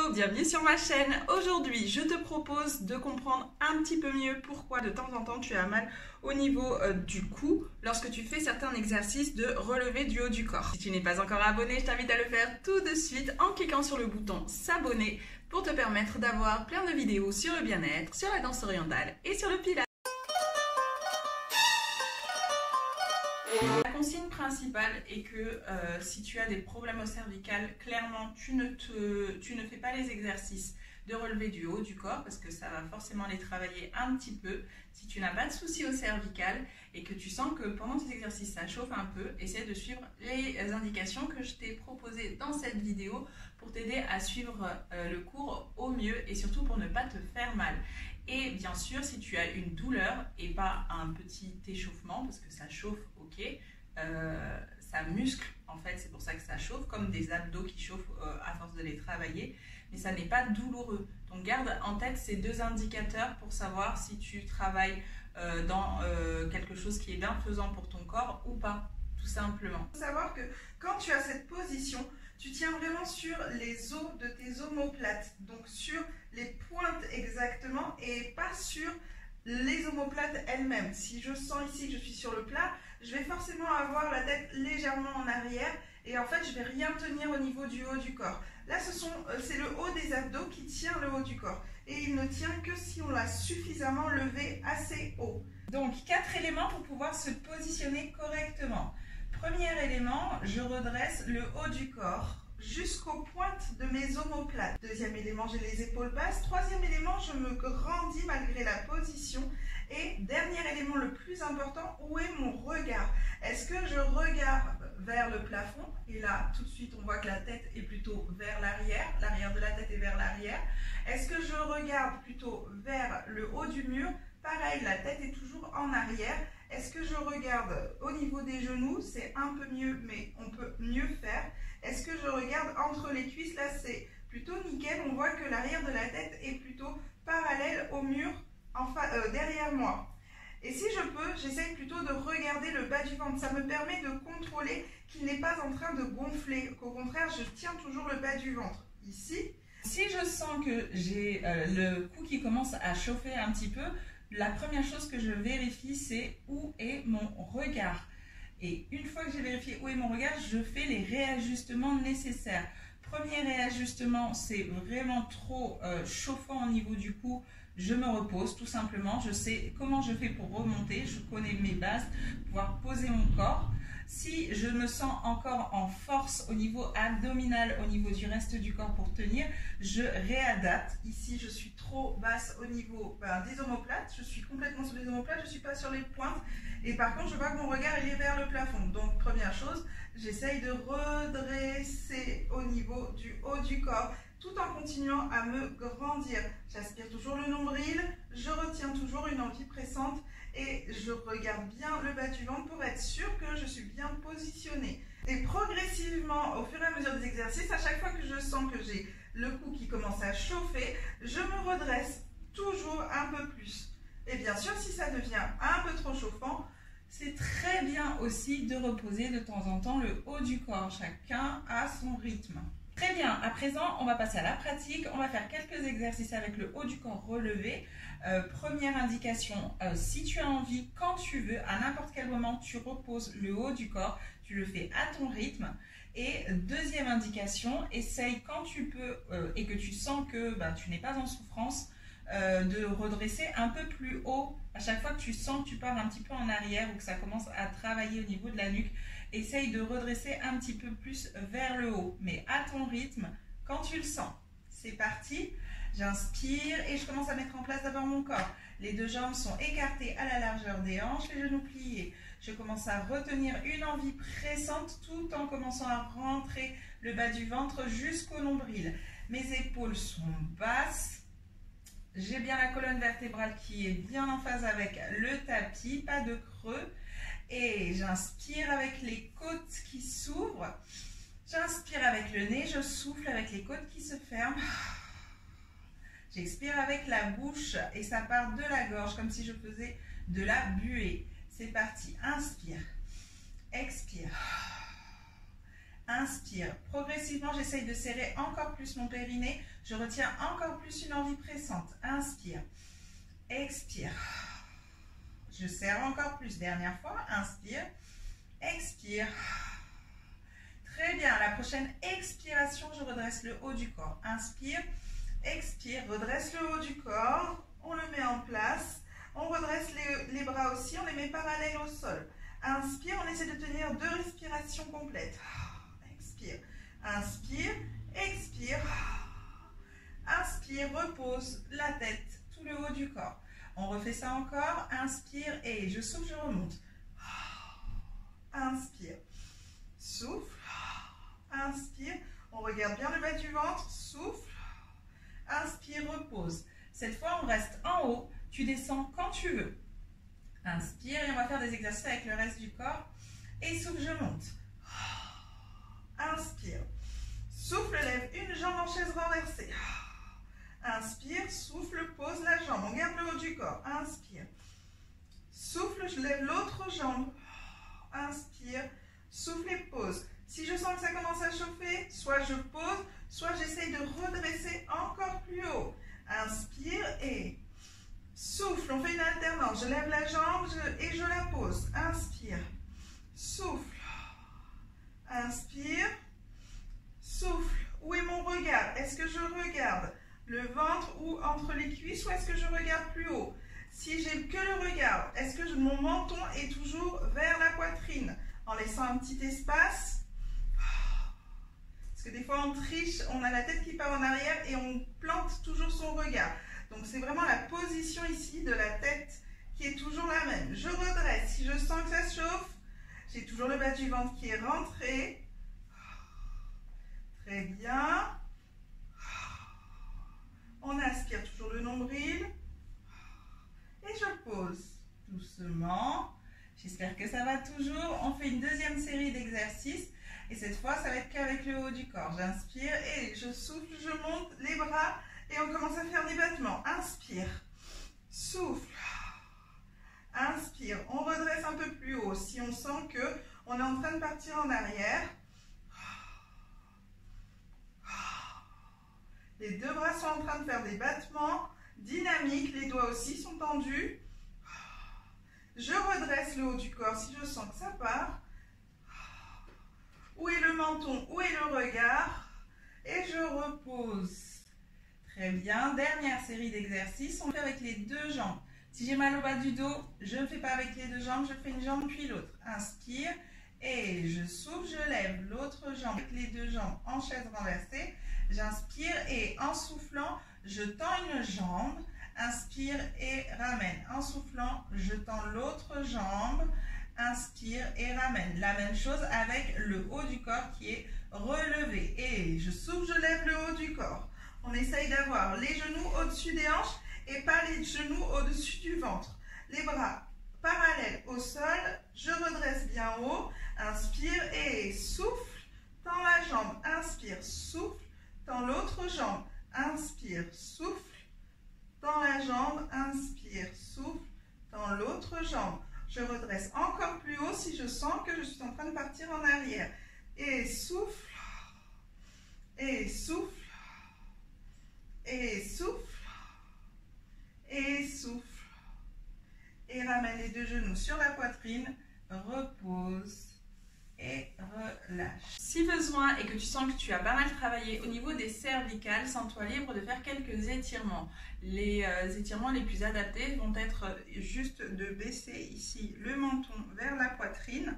Hello, bienvenue sur ma chaîne. Aujourd'hui, je te propose de comprendre un petit peu mieux pourquoi de temps en temps tu as mal au niveau du cou lorsque tu fais certains exercices de relevé du haut du corps. Si tu n'es pas encore abonné, je t'invite à le faire tout de suite en cliquant sur le bouton s'abonner pour te permettre d'avoir plein de vidéos sur le bien-être, sur la danse orientale et sur le pilates. La consigne principale est que si tu as des problèmes au cervical, clairement tu ne fais pas les exercices de relevé du haut du corps parce que ça va forcément les travailler un petit peu. Si tu n'as pas de soucis au cervical et que tu sens que pendant tes exercices ça chauffe un peu, essaie de suivre les indications que je t'ai proposées dans cette vidéo pour t'aider à suivre le cours au mieux et surtout pour ne pas te faire mal. Et bien sûr, si tu as une douleur et pas un petit échauffement, parce que ça chauffe, ok, ça muscle en fait, c'est pour ça que ça chauffe, comme des abdos qui chauffent à force de les travailler, mais ça n'est pas douloureux. Donc garde en tête ces deux indicateurs pour savoir si tu travailles dans quelque chose qui est bienfaisant pour ton corps ou pas, tout simplement. Il faut savoir que quand tu as cette position, tu tiens vraiment sur les os de tes omoplates, donc sur les pointes exactement et pas sur les omoplates elles-mêmes. Si je sens ici que je suis sur le plat, je vais forcément avoir la tête légèrement en arrière et en fait je vais rien tenir au niveau du haut du corps. Là c'est le haut des abdos qui tient le haut du corps et il ne tient que si on l'a suffisamment levé assez haut. Donc 4 éléments pour pouvoir se positionner correctement. Premier élément, je redresse le haut du corps jusqu'aux pointes de mes omoplates. Deuxième élément, j'ai les épaules basses. Troisième élément, je me grandis malgré la position. Et dernier élément le plus important, où est mon regard? Est-ce que je regarde vers le plafond? Et là, tout de suite, on voit que la tête est plutôt vers l'arrière. L'arrière de la tête est vers l'arrière. Est-ce que je regarde plutôt vers le haut du mur? Pareil, la tête est toujours en arrière. Est-ce que je regarde au niveau des genoux? C'est un peu mieux, mais on peut mieux faire. Est-ce que je regarde entre les cuisses? Là, c'est plutôt nickel. On voit que l'arrière de la tête est plutôt parallèle au mur derrière moi. Et si je peux, j'essaye plutôt de regarder le bas du ventre. Ça me permet de contrôler qu'il n'est pas en train de gonfler. Qu'au contraire, je tiens toujours le bas du ventre. Ici. Si je sens que j'ai le cou qui commence à chauffer un petit peu, la première chose que je vérifie, c'est où est mon regard. Et une fois que j'ai vérifié où est mon regard, je fais les réajustements nécessaires. Premier réajustement, c'est vraiment trop chauffant au niveau du cou. Je me repose tout simplement. Je sais comment je fais pour remonter. Je connais mes bases, pouvoir poser mon corps. Si je me sens encore en force au niveau abdominal, au niveau du reste du corps pour tenir, je réadapte. Ici, je suis trop basse au niveau des omoplates. Je suis complètement sur les omoplates, je ne suis pas sur les pointes. Et par contre, je vois que mon regard il est vers le plafond. Donc, première chose, j'essaye de redresser au niveau du haut du corps, tout en continuant à me grandir. J'aspire toujours le nombril, je retiens toujours une envie pressante et je regarde bien le bas du ventre pour être sûr que je suis bien positionnée. Et progressivement, au fur et à mesure des exercices, à chaque fois que je sens que j'ai le cou qui commence à chauffer, je me redresse toujours un peu plus. Et bien sûr, si ça devient un peu trop chauffant, c'est très bien aussi de reposer de temps en temps le haut du corps. Chacun a son rythme. Très bien, à présent, on va passer à la pratique. On va faire quelques exercices avec le haut du corps relevé. Première indication, si tu as envie, quand tu veux, à n'importe quel moment, tu reposes le haut du corps. Tu le fais à ton rythme. Et deuxième indication, essaye quand tu peux et que tu sens que tu n'es pas en souffrance, de redresser un peu plus haut. À chaque fois que tu sens que tu pars un petit peu en arrière ou que ça commence à travailler au niveau de la nuque, essaye de redresser un petit peu plus vers le haut, mais à ton rythme, quand tu le sens. C'est parti, j'inspire et je commence à mettre en place d'abord mon corps. Les deux jambes sont écartées à la largeur des hanches, les genoux pliés. Je commence à retenir une envie pressante tout en commençant à rentrer le bas du ventre jusqu'au nombril. Mes épaules sont basses. J'ai bien la colonne vertébrale qui est bien en phase avec le tapis, pas de creux. Et j'inspire avec les côtes qui s'ouvrent. J'inspire avec le nez, je souffle avec les côtes qui se ferment. J'expire avec la bouche et ça part de la gorge comme si je faisais de la buée. C'est parti, inspire, expire, inspire. Progressivement, j'essaye de serrer encore plus mon périnée. Je retiens encore plus une envie pressante. Inspire. Expire. Je serre encore plus. Dernière fois. Inspire. Expire. Très bien. La prochaine expiration, je redresse le haut du corps. Inspire. Expire. Redresse le haut du corps. On le met en place. On redresse les bras aussi. On les met parallèles au sol. Inspire. On essaie de tenir 2 respirations complètes. Expire. Inspire. Expire. Inspire. Repose la tête, tout le haut du corps. On refait ça encore. Inspire et je souffle, je remonte. Inspire. Souffle. Inspire. On regarde bien le bas du ventre. Souffle. Inspire, repose. Cette fois, on reste en haut. Tu descends quand tu veux. Inspire et on va faire des exercices avec le reste du corps. Et souffle, je monte. Inspire. Souffle, lève une jambe en chaise renversée. Inspire, souffle, pose la jambe. On garde le haut du corps. Inspire. Souffle, je lève l'autre jambe. Inspire, souffle et pose. Si je sens que ça commence à chauffer, soit je pose, soit j'essaye de redresser encore plus haut. Inspire et souffle. On fait une alternance. Je lève la jambe et je la pose. Inspire. Souffle. Inspire. Souffle. Où est mon regard? Est-ce que je regarde le ventre ou entre les cuisses ou est-ce que je regarde plus haut? Si j'ai que le regard, est-ce que mon menton est toujours vers la poitrine en laissant un petit espace? Parce que des fois on triche, on a la tête qui part en arrière et on plante toujours son regard. Donc c'est vraiment la position ici de la tête qui est toujours la même. Je redresse, si je sens que ça chauffe, j'ai toujours le bas du ventre qui est rentré. Très bien. On aspire toujours le nombril. Et je pose doucement. J'espère que ça va toujours. On fait une deuxième série d'exercices. Et cette fois, ça va être qu'avec le haut du corps. J'inspire et je souffle, je monte les bras. Et on commence à faire des battements. Inspire. Souffle. Inspire. On redresse un peu plus haut. Si on sent qu'on est en train de partir en arrière. Les 2 bras sont en train de faire des battements dynamiques. Les doigts aussi sont tendus. Je redresse le haut du corps si je sens que ça part. Où est le menton? Où est le regard? Et je repose. Très bien. Dernière série d'exercices. On fait avec les 2 jambes. Si j'ai mal au bas du dos, je ne fais pas avec les 2 jambes. Je fais une jambe puis l'autre. Inspire. Et je souffle. Je lève l'autre jambe avec les 2 jambes en chaise renversée. J'inspire et en soufflant, je tends une jambe. Inspire et ramène. En soufflant, je tends l'autre jambe. Inspire et ramène. La même chose avec le haut du corps qui est relevé. Et je souffle, je lève le haut du corps. On essaye d'avoir les genoux au-dessus des hanches et pas les genoux au-dessus du ventre. Les bras parallèles au sol. Je redresse bien haut. Inspire et souffle. Tends la jambe. Inspire, souffle. Tends l'autre jambe. Inspire, souffle. Tends la jambe. Inspire, souffle. Tends l'autre jambe. Je redresse encore plus haut si je sens que je suis en train de partir en arrière. Et souffle. Et souffle. Et souffle. Et souffle. Et ramène les 2 genoux sur la poitrine. Repose. Et relâche. Si besoin et que tu sens que tu as pas mal travaillé au niveau des cervicales, sens-toi libre de faire quelques étirements. Les étirements les plus adaptés vont être juste de baisser ici le menton vers la poitrine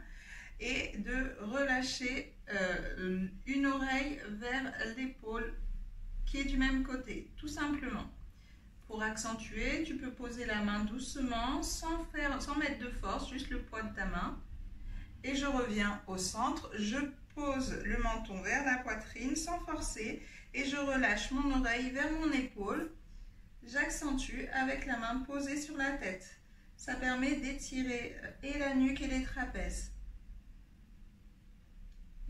et de relâcher une oreille vers l'épaule qui est du même côté, tout simplement. Pour accentuer, tu peux poser la main doucement sans mettre de force, juste le poids de ta main. Et je reviens au centre, je pose le menton vers la poitrine sans forcer et je relâche mon oreille vers mon épaule. J'accentue avec la main posée sur la tête. Ça permet d'étirer et la nuque et les trapèzes.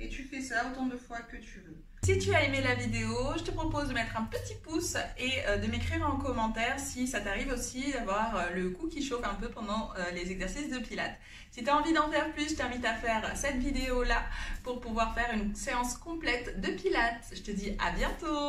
Et tu fais ça autant de fois que tu veux. Si tu as aimé la vidéo, je te propose de mettre un petit pouce et de m'écrire en commentaire si ça t'arrive aussi d'avoir le cou qui chauffe un peu pendant les exercices de pilates. Si tu as envie d'en faire plus, je t'invite à faire cette vidéo là pour pouvoir faire une séance complète de pilates. Je te dis à bientôt!